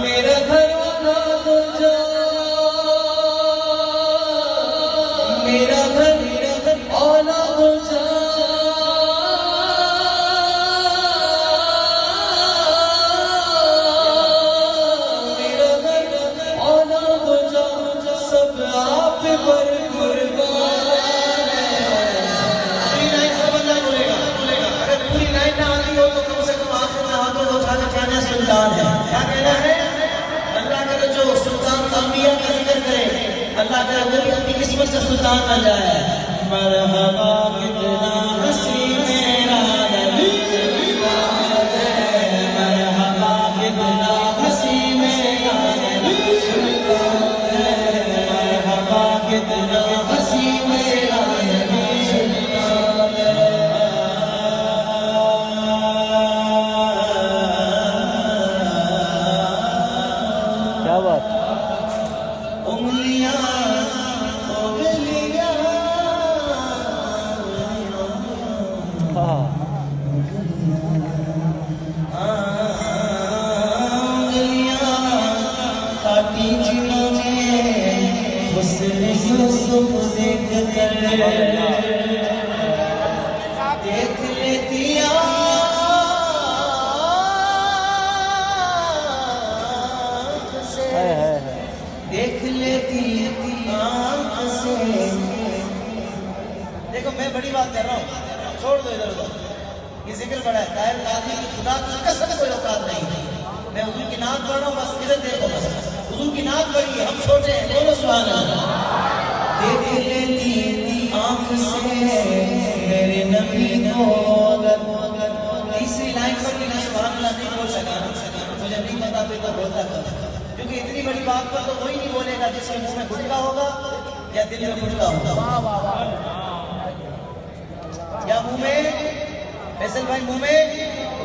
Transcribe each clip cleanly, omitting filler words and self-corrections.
मेरा घर तो कम से कम आखिर में हाथों को उठा के कहना सुल्तान है। क्या कहना है? अल्लाह करे जो सुल्तान अंबिया का जिक्र करे, अल्लाह करे वो भी अपनी किस्मत से सुल्तान बन जाए। मरहबा कितना हसी मेरा नबी, मरहबा कितना हसी मेरा नबी, मरहबा कितना हसी मेरा नबी। क्या बात, उंगलियां उंगलियां, हाँ उंगलियां काटी जिन्होंने हुस्न यूसुफ देख कर, देख लेती देख लेती आंख से। देखो मैं बड़ी बात कर रहा हूँ, छोड़ दो इधर उधर, ये जिक्र बड़ा है। कायर काजी की खुदा की कसम कोई औकात नहीं। मैं हुजूर की नात पढ़ रहा हूँ, बस इधर देखो, बस हुजूर की नात पढ़ी है, हम छोटे हैं, बोलो सुभान अल्लाह। देख लेती आंख से मेरे नबी को, अगर तीसरी लाइन पर भी मैं सुभान अल्लाह नहीं बोल सका, मुझे नहीं पता फिर तो बोलता था, क्योंकि इतनी बड़ी बात पर तो कोई नहीं बोलेगा जिसके मुंह में गुटका होगा या दिल में गुटका होगा, या मुंह में, फैसल भाई मुंह में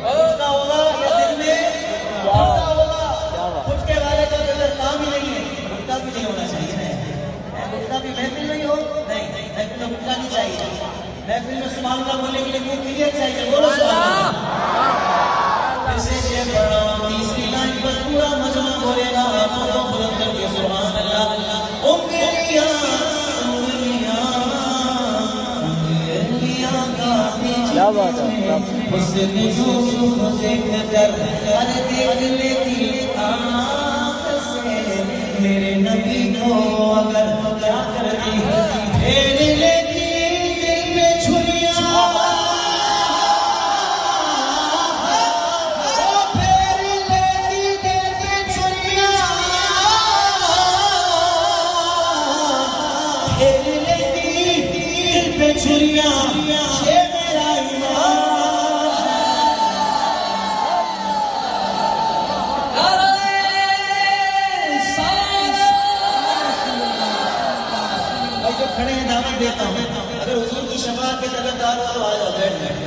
गुटका होगा या दिल में गुटका होगा। गुटके वाले का तो काम ही नहीं है, गुटका भी नहीं होना चाहिए। गुटका भी महफिल नहीं हो, नहीं महफिल में गुटका नहीं चाहिए। महफिल में सुभान अल्लाह बोलने के लिए मुंह क्लियर चाहिए, बोलो सुभान अल्लाह। ये बड़ा तीसरी लाइन पर पूरा मजमा बोलेगा, आंखों को बुलंद करके सुभान अल्लाह। उंगलियां उंगलियां उंगलियां काटी जिन्होंने हुस्न यूसुफ देख कर, अरे देख लेती आंख से मेरे नबी को, अगर क्या करती फेर लेती दिल में छुरियां, छुरियां ये मेरा ईमान। जो खड़े हैं दावत देता हूँ, अगर हुजूर की शफाअत के तलबगार हो तो आ जाओ, बैठ बैठ।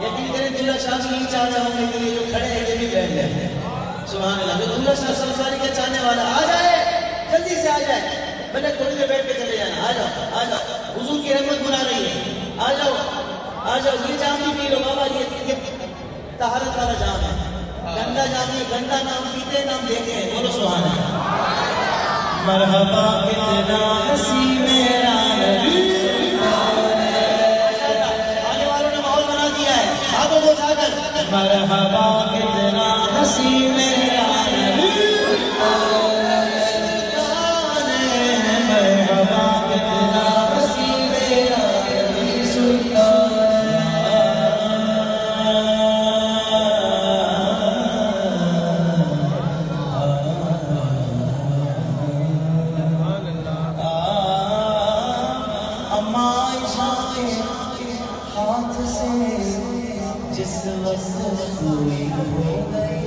यकीन करें दुल्ला शाह से नहीं चाह रहा हूँ, लेकिन ये जो खड़े हैं ये भी बैठ जाए। सुभान अल्लाह। जो दुल्ला शाह संसारी के चाहने वाला आ जाए, जल्दी से आ जाए, मैंने थोड़ी देर बैठ के चले जाना। आ जाओ आ जाओ, हुजूर की रहमत बुला रही है, आ जाओ आ जाओ। ये जाम भी पी लो बाबा, ये तहारत वाला जाम है, गंदा जाम नहीं, गंदा नाम पीते नाम देते हैं, बोलो सुभान अल्लाह। मरहबा कितना हसी मेरा नबी, आने वालों ने माहौल बना दिया है, हाथों को उठाकर मरहबा कितना हसी मेरा नबी, मरहबा कितना हसी मेरा नबी सुल्तान। अम्मा आयशा के हाथ से जिस वक्त सुई हो गई,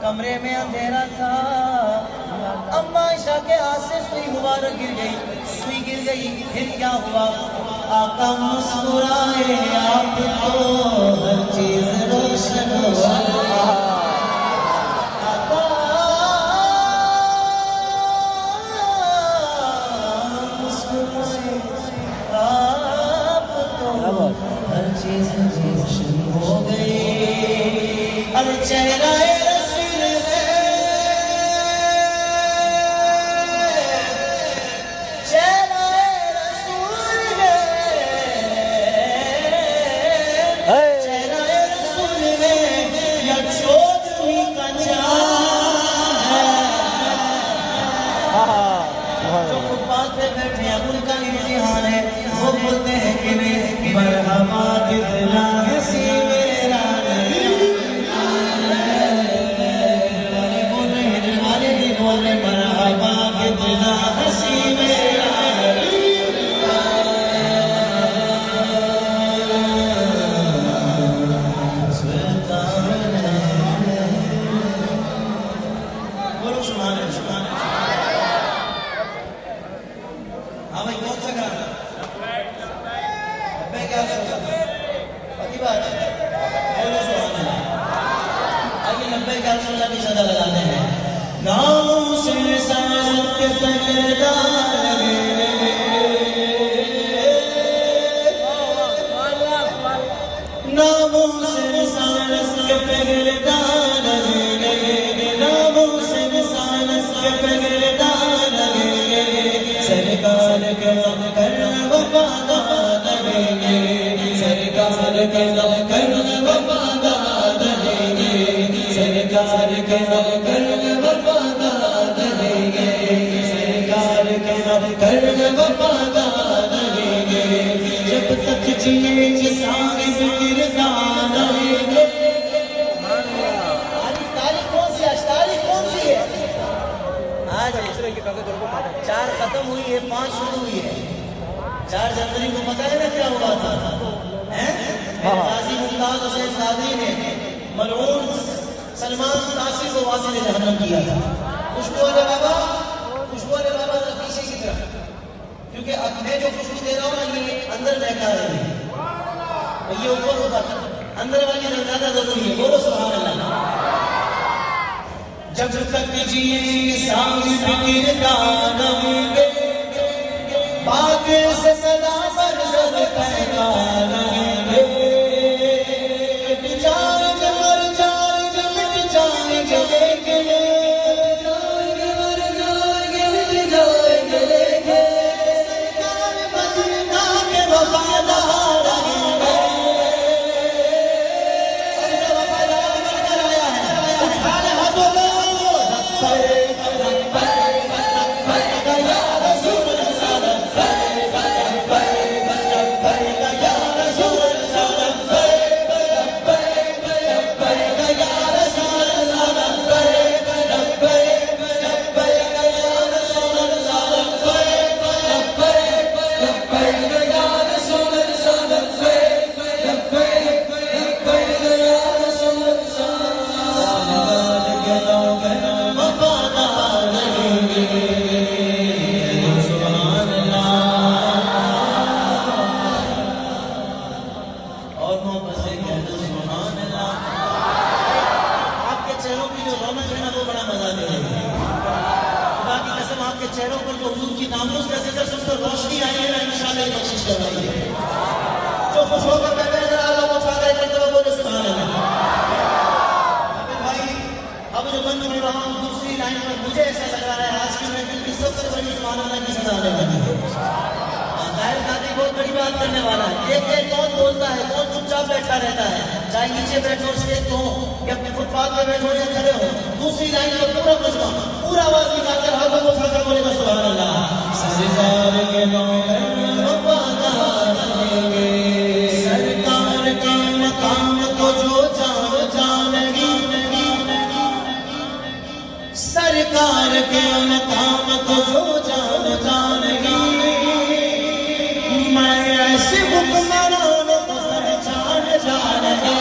कमरे में अंधेरा था, अम्मा आयशा के हाथ से सुई मुबारक गिर गई, सुई गिर गई, फिर क्या हुआ? आका मुस्कुराए, आप तो हर चीज रोशन हुआ। आका मुस्कुराए, आप तो हर चीज रोशन हो गई। अरे चेहरा बैठे हैं, उनका इम्तिहान है, वो बोलते हैं कि नहीं मरहबा कितना हसी मेरा मेरा वाले भी बोले मरहबा कितना हंसी मेरा जब तक जिएंगे सारे जिक्रदार रहेंगे। तारीख कौन सी है? तारीख कौन सी है? आज 4 खत्म हुई है, 5 शुरू हुई है। 4 जनवरी को पता है ना क्या हुआ था? मुमताज हुसैन सादी ने मलऊन सलमान तासी को वासिल जहन्नम किया था। खुशबू वाले बाबा जरा पीछे की तरफ, क्योंकि अब मैं जो खुशबू दे रहा हूँ ना ये अंदर महका रही है, ये ऊपर होता था, अंदर वाली ज्यादा जरूरी है। बोलो सुभान अल्लाह। जब तक जिएंगे सारे जिक्रदार रहेंगे, बाकी से सदा बरसत पैगाम रहेंगे। मिट जाएंगे मर जाएंगे मिट जाएंगे लेकिन सरकार मदीना के वफादार रहेंगे। वफादार बनकर आया है, उठा ले हाथों को चेहरों पर जो हुजूर की नामोज का जिक्र सुनकर रोशनी आई है ना, इंशाअल्लाह ये बख्शिश करवाइए। जो खुश होकर बैठे हैं जरा अल्लाह को उठा कर करते हुए बोले सुभान अल्लाह। भाई अब जो बंद हो रहा हूँ दूसरी लाइन में, मुझे ऐसा लग रहा है आज की महफिल की सबसे बड़ी सुभान अल्लाह की सजा आने वाली है। ताहिर कादरी बहुत बड़ी बात करने वाला है। देखते हैं कौन बोलता है, कौन चुपचाप बैठा रहता है, चाहे नीचे बैठो स्टेज को या अपने फुटपाथ पे बैठो या खड़े हो। दूसरी लाइन में पूरा मजमा पूरा आवाज निकालकर हाथों को उठाकर बोलेगा सुभान अल्लाह। सरकार के वफादार रहेंगे, सरकार के मकाम को जो जानेगी, सरकार के मकाम को जो जानेगी। मैं ऐसे हुक्मरान को पहचान जानेगा।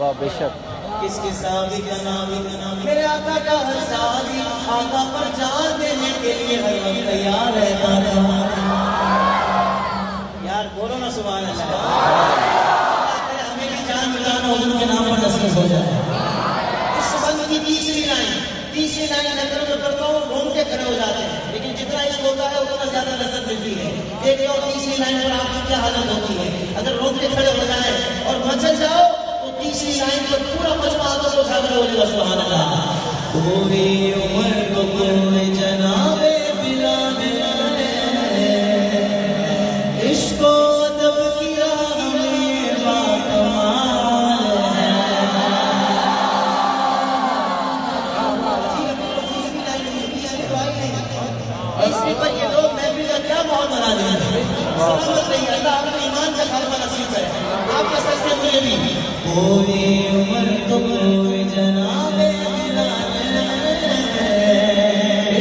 वाह बेशक। किसके सावी का नाम मेरे आका का हर सावी आका पर जान देने के लिए हर वक्त तैयार रहता था। यार बोलो ना सुभान अल्लाह। हमें भी जान मिलाना हुजूर के नाम पर नसीब हो जाए। इस बंद की तीसरी लाइन नजरों में करता हूँ घूम के खड़े हो जाते हैं, लेकिन जितना इश्क होता है उतना ज्यादा लज्जत मिलती है। देखिए और तीसरी लाइन पर आपकी क्या हालत होती है। अगर रोक के खड़े हो जाए और मचल जाओ तो तीसरी लाइन पर पूरा मजमा आकर तो उठा कर बोलेगा सुभान अल्लाह। पूरी उम्र को कोई जनाबे बिलाल इश्क अदब की राह में बाकमाल है। तीसरी पर ये लोग महफिल का क्या माहौल बना दिया है। सलामत रहिए, अल्लाह अपने ईमान का खात्मा नसीब करे। आपके सच से मुझे भी पूरी उम्र तो कोई जनाबे बिलाल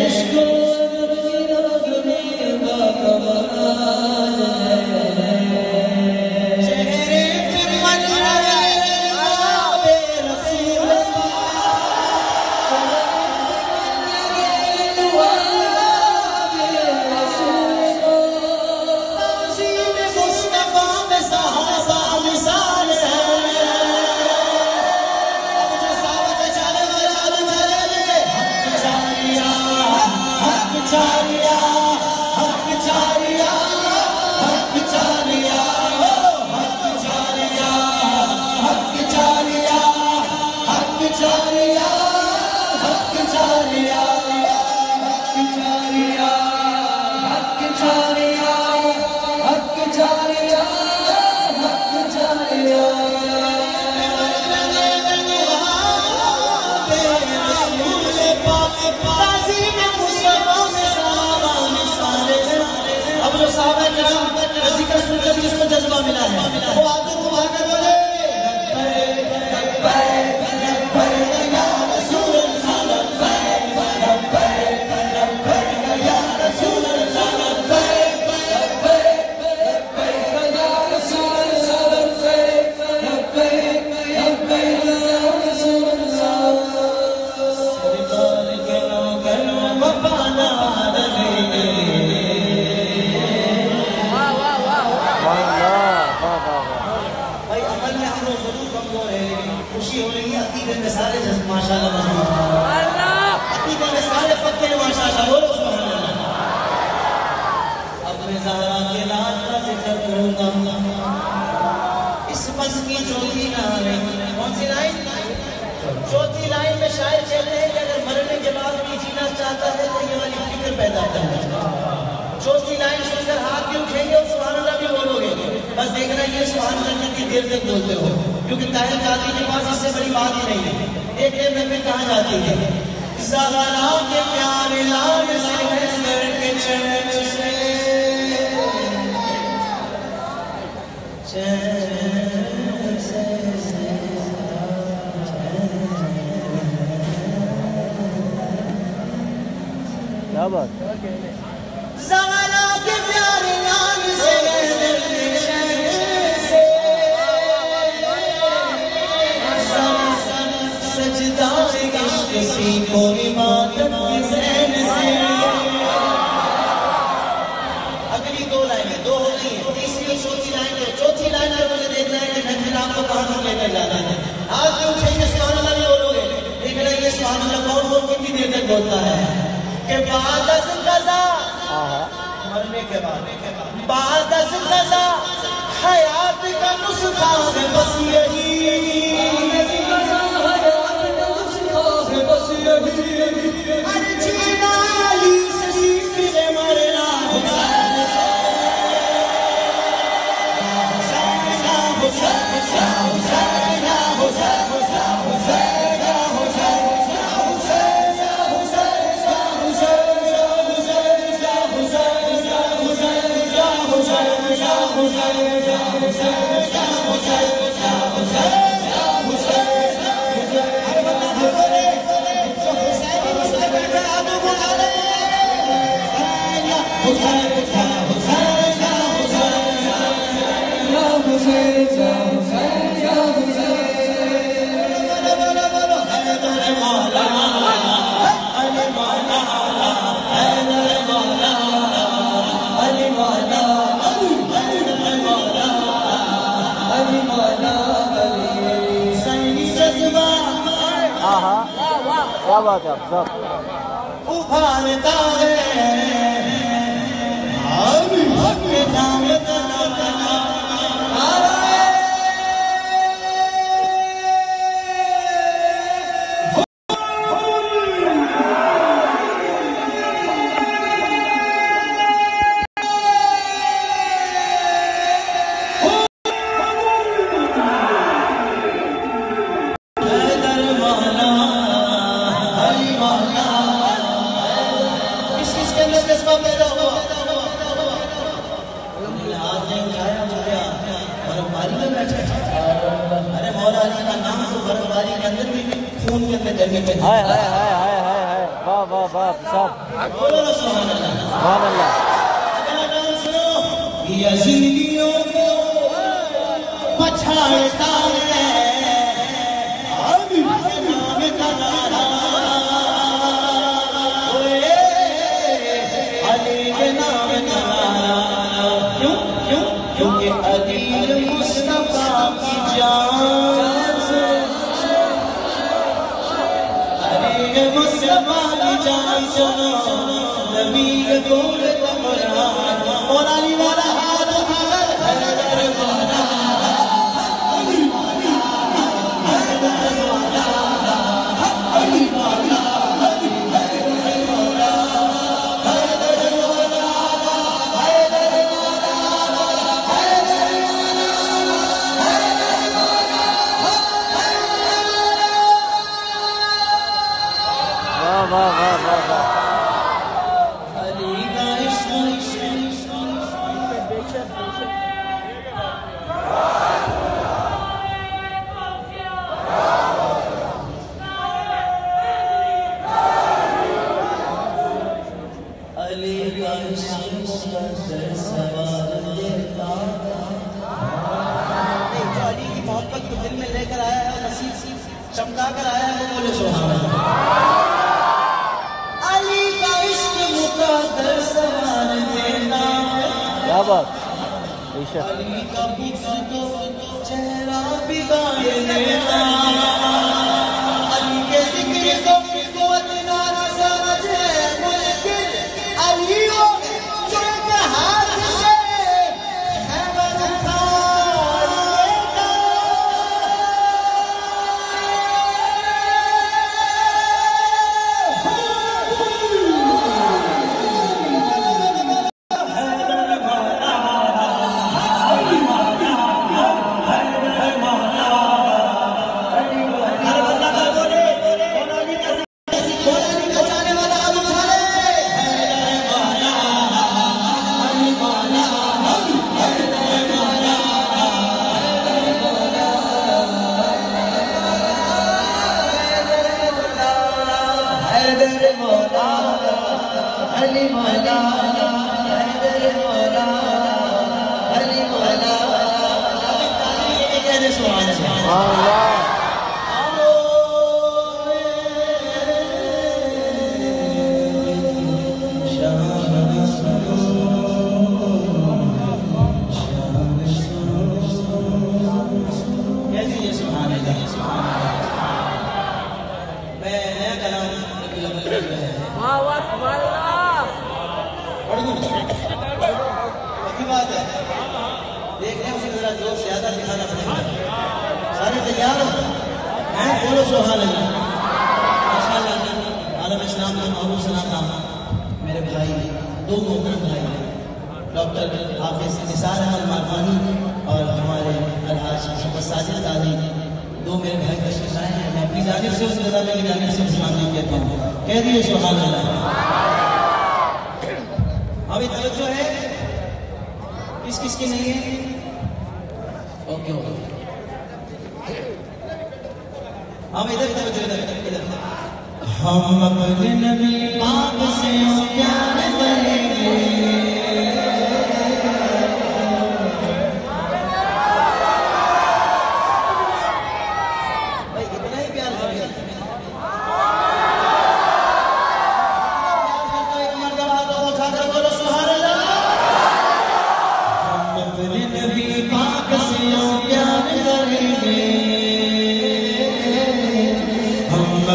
इश्क अदब की राह में बाकमाल है। चेहरे पे मनज़र आबे रसूल जिसको जज्बा मिला है वो आगे घुमा कर बोले खुशी हो रही है। अकीदे में सारे माशाल्लाह मजबूत हैं, अकीदे में सारे पक्के माशाल्लाह। बोलो सुभान अल्लाह। अपने ज़हरा के लाल का जिक्र करूंगा। इस बस की चौथी लाइन, कौन सी लाइन? चौथी लाइन में शायर कहते हैं कि अगर मरने के बाद भी जीना चाहता है तो ये वाली फिक्र पैदा करना। चौथी लाइन सुनकर हाथ भी उठेंगे और सुभान अल्लाह भी बोलोगे। बस देखना ये सुभान अल्लाह कितनी देर तक बोलते हो, क्योंकि कायम जाती के पास इससे बड़ी बात ही नहीं है। एक देर में फिर कहाँ जाती है। ज़हरा के प्यारे लाल से के चैन से क्या बात। ज़हरा के प्यारे लाल से किसी को इबादत की ज़ैन से। अगली दो लाइनें दो हो गई है, तीसरी और चौथी लाइन है। चौथी लाइन में मुझे देखना है कि मैं फिर आपको कहाँ तक लेकर जाना है। आज भी उठेंगे सुभान अल्लाह भी बोलोगे। देख रहे ये सुभान अल्लाह कौन कितनी देर तक बोलता है कि बाद अज़ क़ज़ा मरने के बाद बाद अज़ क़ज़ा हयात का नुस्खा है बस यही। अरे जीना अली से सीखने मरना हुसैन से। क्या बात है आप सब उभारता है के नाम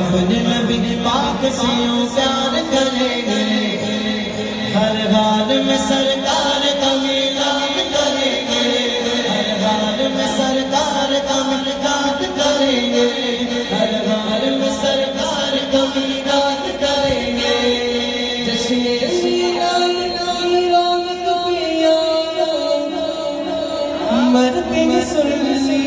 अपने नबी पाक से यूं प्यार करेंगे, हर हाल में सरकार का मिलाद करेंगे, हर हाल में सरकार का मिलाद करेंगे, हर हाल में सरकार का मिलाद करेंगे। जश्न मरते सुनसी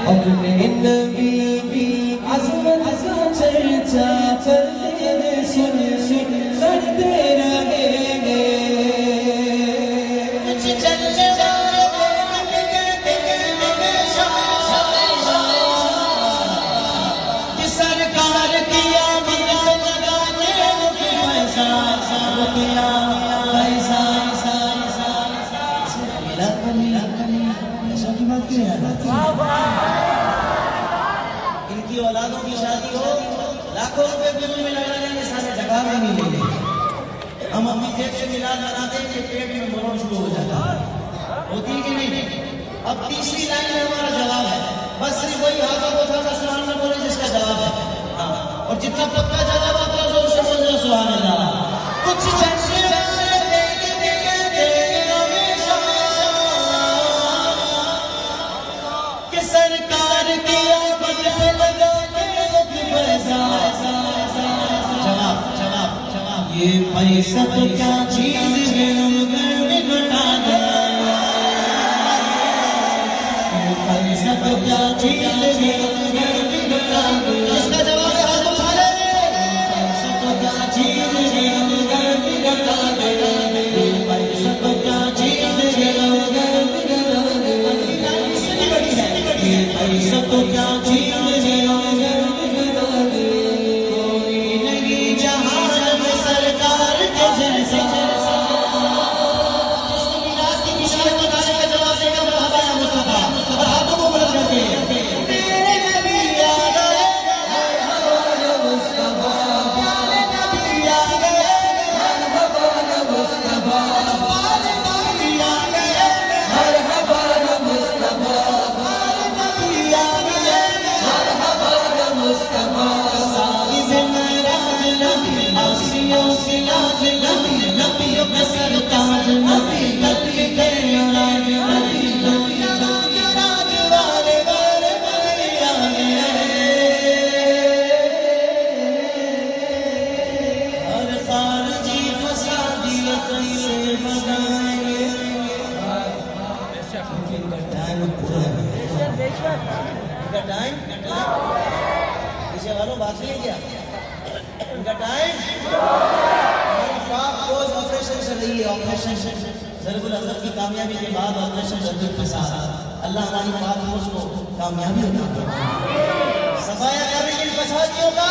अपने नबी की अज़मत का चर्चा करते सुन सुन करते रहेंगे। चलने वाले कि सरकार किया लगाने पैसा रुपया पैसा पैसों की बात क्यों याद आती है? इनकी औलादों की शादी हो, लाखों रुपए बिल में लगा लेंगे, सारे जगह में नहीं लेंगे। हम अपनी जेब से मिलाद बनाते हैं कि पेट में मरोड़ शुरू हो जाता है, होती कि नहीं? अब तीसरी लाइन में हमारा जवाब है, बस सिर्फ वही हाथों को थोड़ा सुभान अल्लाह बोले जिसका जवाब है। हाँ, और जितना पक्का जवाब आता है जोर से बोल दो सुभान अल्लाह। कुछ चर्चे सरकार किया बदल लगाने पैसा। जवाब जवाब जवाब ये पैसा तो क्या चीज है, हम घर में लुटा गया। ये पैसा तो क्या चीज है, हम घर में लुटा गया। इसका जवाब हाथ उठा ले। पैसा तो क्या चीज है, हम घर में लुटा गया। ये पैसा तो क्या चीज है, हम घर में लुटा गया। पैसा तो क्या चीज है, कोई नहीं जहान में सरकार के जैसा। जिसको मिलाद की मिसाल के गाने का जवाब देगा मरहबा या मुस्तफा, और हाथों को बुलंद करके मेरे नबी आ गए, मरहबा या मुस्तफा, मेरे नबी आ गए, मरहबा या मुस्तफा, मेरे नबी आ गए, मरहबा या मुस्तफा। वालों बात नहीं क्या इनका टाइम? हमारी पाक फौज ऑपरेशन चल रही है, ऑपरेशन ज़रबुल अज़ब की कामयाबी के बाद ऑपरेशन रद्दुल फसाद। अल्लाह हमारी पाक फौज को कामयाबी अता फरमाए, सफाया करेंगे फसादियों का।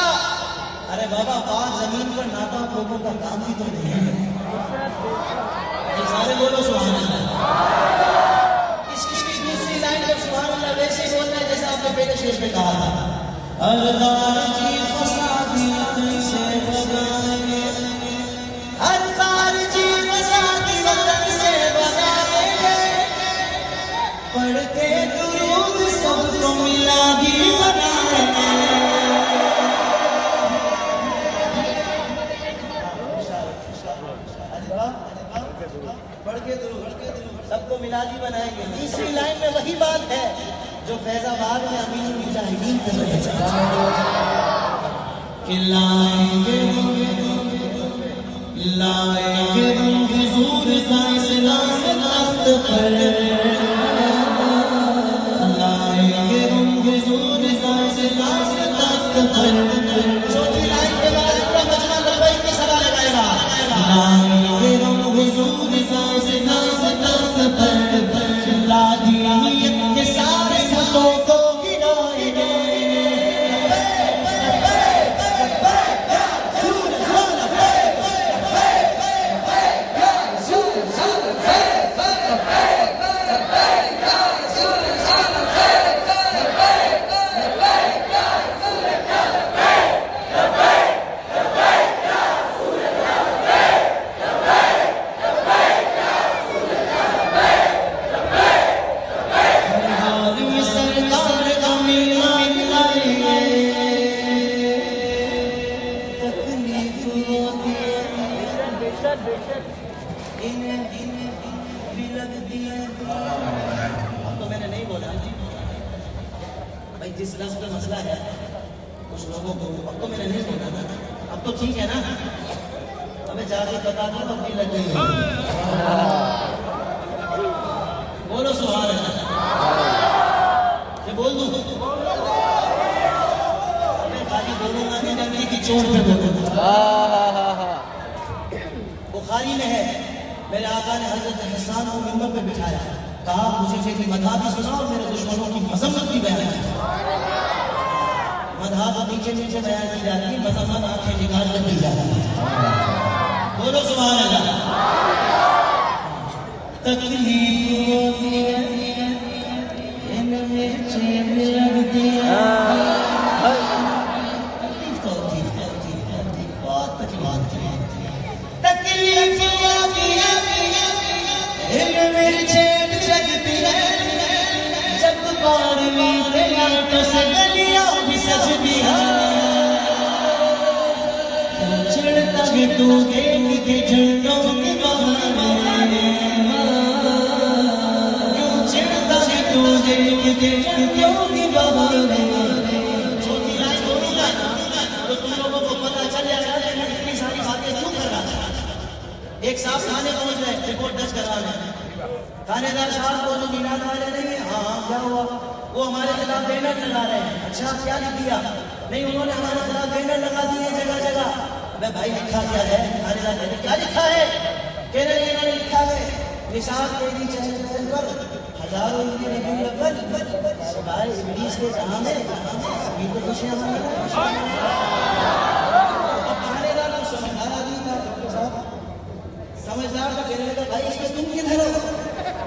अरे बाबा, पाक जमीन पर नापाक लोगों का काम भी तो नहीं है। ये सारे बोलो सुभान अल्लाह। इसकी भी दूसरी लाइन पर सुभान अल्लाह वैसे बोलना है जैसा आपने पहले शेर पे कहा था। अल्लाह जी फसादियत से बचाएंगे, अल्लाह जी फसादियत से बचाएंगे, पढ़ के दुरूद सबको मिलादी बनाएंगे। पढ़ के दुरूद सबको मिलादी बनाएंगे। तीसरी लाइन में वही बात है जो फैजाबाद में अमीरुल मुजाहिदीन कर रहे थे कि लाएंगे लाएंगे हम हुजूर का इस्लाम दस्त पर, लाएंगे हम हुजूर का इस्लाम दस्त पर। चौथी लाइन के बाद पूरा मजमा लबैक के सवाल लगाएगा, लाएंगे हम हुजूर का इस्लाम दस्त पर, लादीनियत के सारे तो गिनाएंगे। जिस लफ्ज़ पे मसला है कुछ लोगों को, अब तो मैंने नहीं बोला ना, अब तो ठीक है ना, हमें जाके बता दो अपनी लग गई है। बोलो सुभान अल्लाह। ये बोल दूं मैं खाली बोलूंगा नहीं, नबी की चोट पे बोलूंगा। बुखारी में है मेरे आका ने हजरत हसन को मिंबर पे बिठाया, कहा मुझे मेरी मदहा भी सुनाओ और मेरे दुश्मनों की मजम्मत भी बयान की। मदहा तो नीचे नीचे बयान की जाती है, मजम्मत आंखें निकाल कर दी जाती है। बोलो सुभान अल्लाह। तकलीफ लगती है, तकलीफ तो होती है, बहुत तकलीफ होती है, तकलीफ लगती है, जब बारवी तो से गलियां भी सजती है, चिढ़ता है तू देख के झंडों के बहाने, क्यों चिढ़ता है तू देख के झंडों के बहाने। छोटी लाइन बोलूंगा तो तुम लोगों को पता चल जाएगा कि मैं इतनी सारी बातें क्यों कर रहा था। एक साहब थाने पहुंच गए रिपोर्ट दर्ज करवाने, थानेदार साहब को जो मीनाद वाले नहीं है, हाँ क्या हुआ, वो हमारे खिलाफ बैनर लगा रहे हैं। अच्छा क्या लिख दिया? नहीं उन्होंने हमारे खिलाफ बैनर लगा दिए जगह जगह। अबे भाई लिखा क्या है? थानेदार ने क्या लिखा है? कह रहे इन्होंने लिखा है निशान तेरी चहल पर हजारों भाई इंग्लिश के जहां में सभी को खुशियां मना। अब थानेदार को समझदार आदमी था, समझदार का कहने लगा भाई इसमें तुम किधर हो?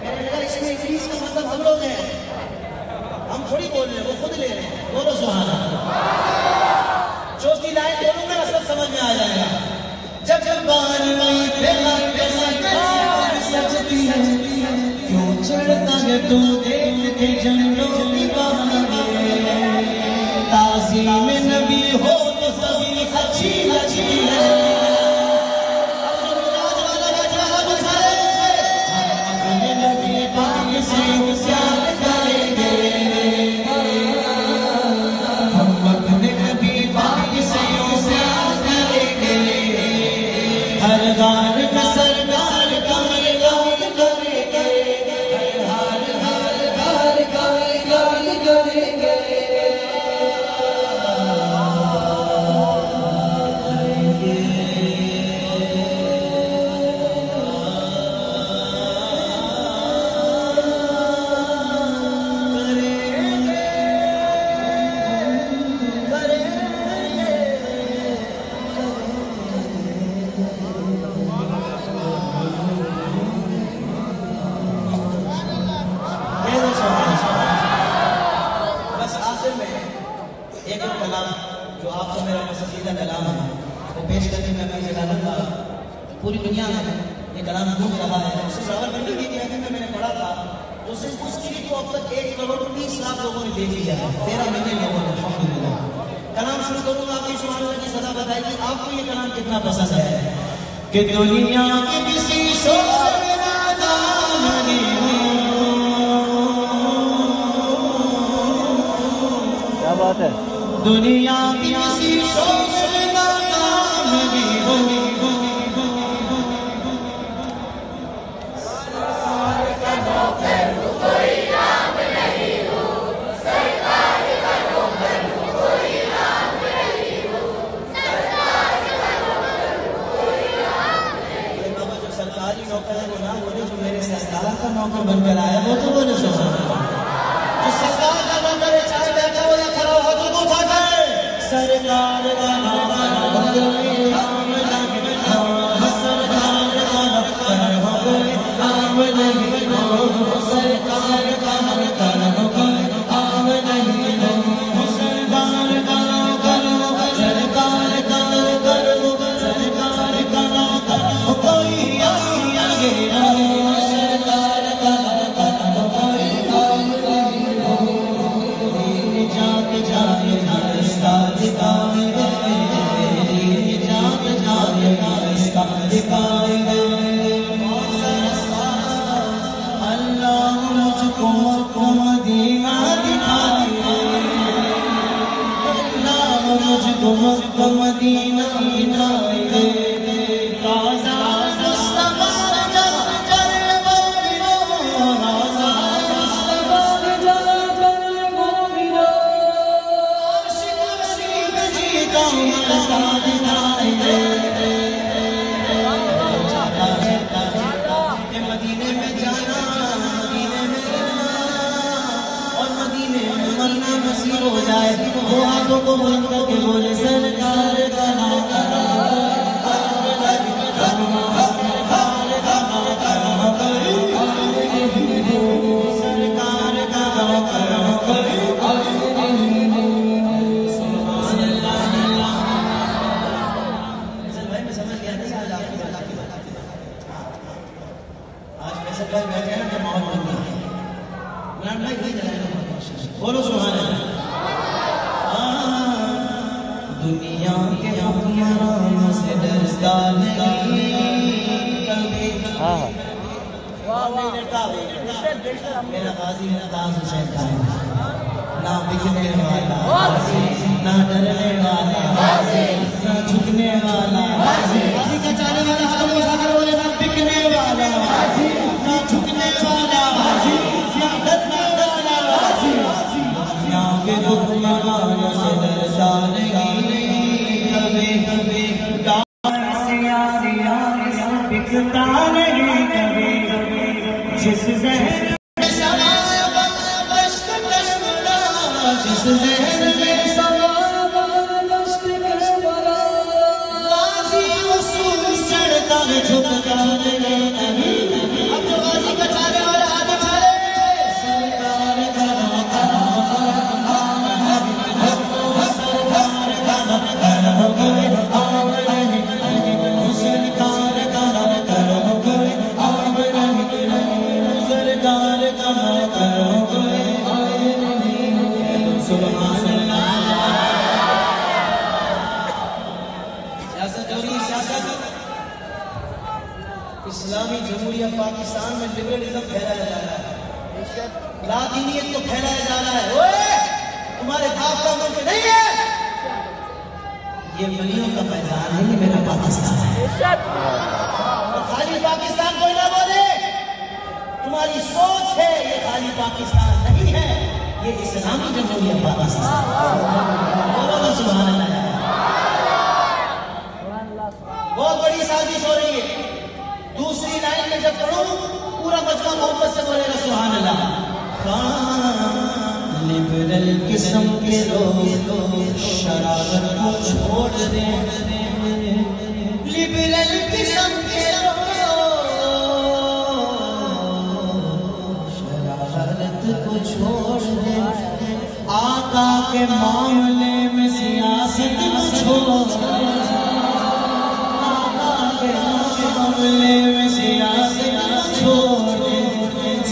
कहने लगा इसमें इंग्लिश का मतलब हम लोग हैं, हम थोड़ी बोल रहे हैं, वो खुद ले रहे हैं। बोलो सुभान अल्लाह। चौथी लाइन बोलूंगा ना सब समझ में आ जाएगा। जब बारवी सजती है, क्यों चढ़ता है तू देख के झंडों की बहाने, ताज़ीम नबी हो तो सभी अच्छी लगती है। पूरी दुनिया में ये कलाम गूंज रहा है। उससे रावलपिंडी की कैफे में मैंने पढ़ा था, उसकी वीडियो अब तक 1,30,00,000 लोगों ने देखी है, 13 मिलियन लोगों ने। अल्हम्दुलिल्लाह। कलाम शुरू करूंगा, आपकी सुभान अल्लाह की सदा बताएगी आपको ये कलाम कितना पसंद है। कि दुनिया की किसी शोर में नादानी हो, क्या बात है, दुनिया की किसी शोर में नादानी हो, नौकर बनकर आया वो तो बोले जो सरकार का नौकर है, चाहे बैठा हो या खड़ा हो, तो उठा कर सरकार वो हाथों को बुलंद करके बोले सरकार का नाम बोलो सुभान अल्लाह। दुनिया के हुक्मरानों से डरता नहीं कभी। मेरा गाजी मुमताज हुसैन खान ना बिकने वाला ना डरने वाला ना झुकने वाला गाजी का चाले वाला हाथ में उठाकर बोले ना बिकने वाला ना झुकने वाला ना डरने वाला के हुक्मरानों से डरता नहीं कभी कभी बिकता नहीं कभी जिस ज़हन में सवाया दश्त कश्मरा जिस ज़हन में सवाया दश्त कश्मरा गाज़ी उसूल चढ़ता है झुकता नहीं कभी। अब जो गाज़ी का चाले वाला हाथ उठाए सरकार का इस्लामी जमहूरिया पाकिस्तान में लिबरलिज्म फैलाया जा रहा है, लादीनियत को फैलाया जा रहा है। ओए तुम्हारे बाप का मुल्क नहीं है, ये वलियों का फैजान है, ये मेरा पाकिस्तान है। और खाली पाकिस्तान कोई ना बोले, तुम्हारी सोच है ये खाली पाकिस्तान नहीं है, ये इस्लामी जमहूरिया पाकिस्तान। बोलो सुभान अल्लाह। बहुत बड़ी साजिश हो रही है। दूसरी लाइन में जब पढ़ूं पूरा मजमा मोहब्बत से बोलेगा सुभान अल्लाह। लिबरल किस्म के लोग शरारत को छोड़ दे, लिबरल किस्म के लोग शरारत को छोड़ दे, आका के मामले में सियासत को छोड़ दे, मामले में सियासत छोड़ दे,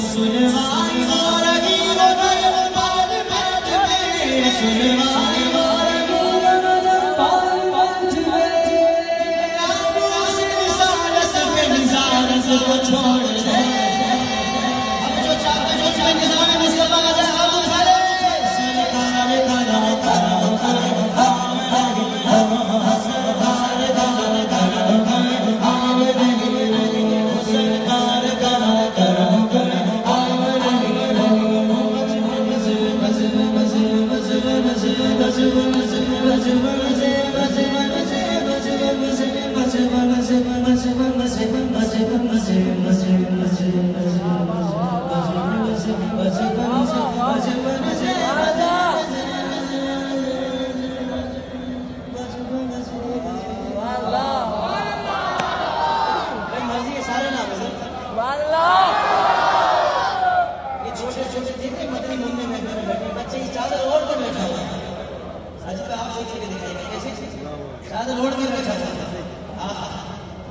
सुनवाई हो रही हो पार्लियामेंट में, सुनवाई हो रही हो पार्लियामेंट में, रिसालत पे निजारत को छोड़ दे। अब जो चाहते जो चाहे निजाम मुस्तफा आ जाए हम उठा ले, सरकार का नाम करो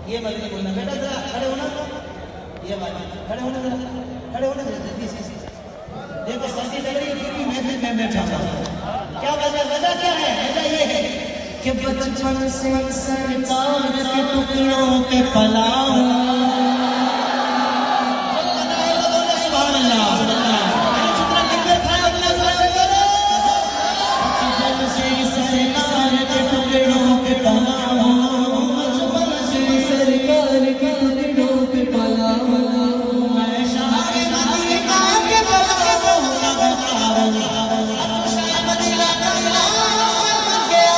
ये मदनी बोलना बेटा जरा खड़े होना, ये बात खड़े होना, जरा खड़े होना जल्दी से। देखो सर्दी लग रही है फिर भी महफिल में बैठा हुआ, क्या वजह क्या है? वजह ये है कि बचपन से सरकार के टुकड़ों पे पला हूं। सुभान अल्लाह। जितना लंगर खाया उतना ज़्यादा करो। बचपन से सरकार के टुकड़ों पे पला हूं, सरकार के टुकड़ों पे पला हूं, मैं शाह मदीना के बला हूं, शाह मदीना का बन गया।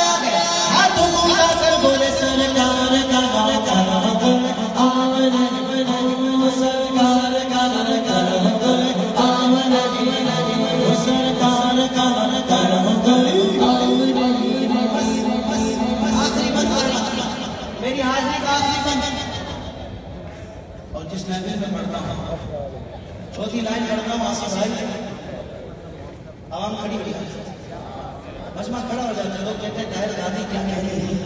हाथ उठा कर बोले सरकार का नाम करो, आमने में पढ़ता हूँ, चौथी लाइन पढ़ता हूँ, आसिफ भाई आवाम खड़ी हो जाती है, मजमा खड़ा हो जाता है, लोग कहते हैं दाहिर गाजी क्या कह रही है।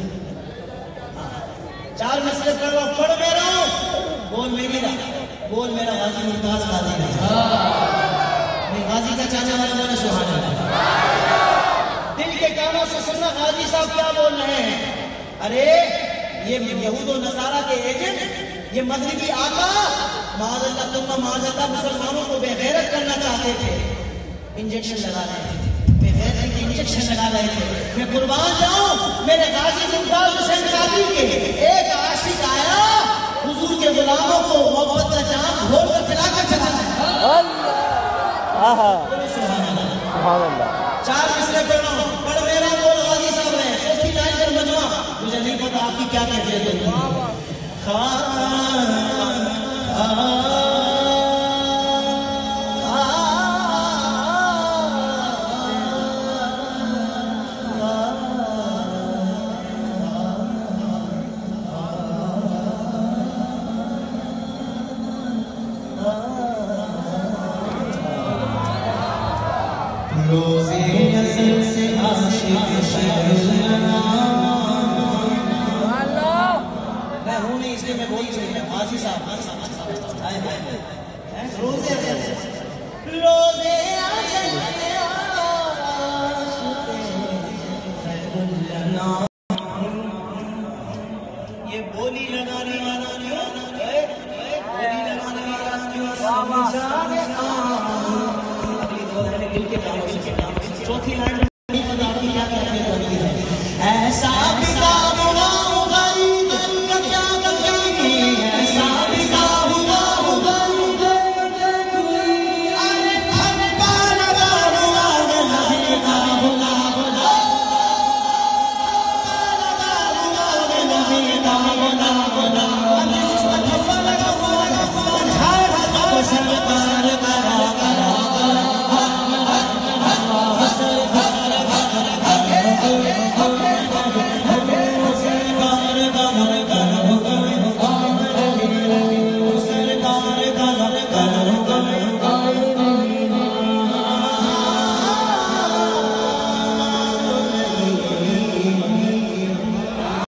चार मसले पढ़ रहा हूँ, पढ़ मेरा हूँ, बोल मेरी ना, बोल मेरा गाजी मुमताज गाजी नहीं, गाजी का चाचा वाला बोले सुहाना। दिल के कानों से सुनना गाजी साहब क्या बोल रहे हैं। अरे ये यहूद और नसारा के एजेंट, ये मगरिबी आका माज़अल्लाह तुम माज़अल्लाह मुसलमानों को बेगैरत करना चाहते थे, इंजेक्शन लगा रहे थे, बेगैरत के इंजेक्शन लगा रहे थे। मैं कुर्बान जाऊं, मेरे गाजी मुमताज हुसैन गाजी के एक आशिक आया, हुजूर के गुलामों को मोहब्बत का जाम घोल कर पिलाकर चला गया। सुभान अल्लाह। चार मिसरे पढ़ रहा हूं, पढ़ मेरा बोल गाजी साहब ने, चौथी लाइन पर मजमा, मुझे नहीं पता आपकी क्या कैफियत है। रोज़े नज़र से आशिक मैं हूँ नहीं, इसलिए मैं बोल रही हूँ। हाजी साहब रोज़े रोज़े ये बोली लगाने वाला क्यों, बोली लगाने वाला क्यों, अगली दो दिल के कानों से। चौथी लाइन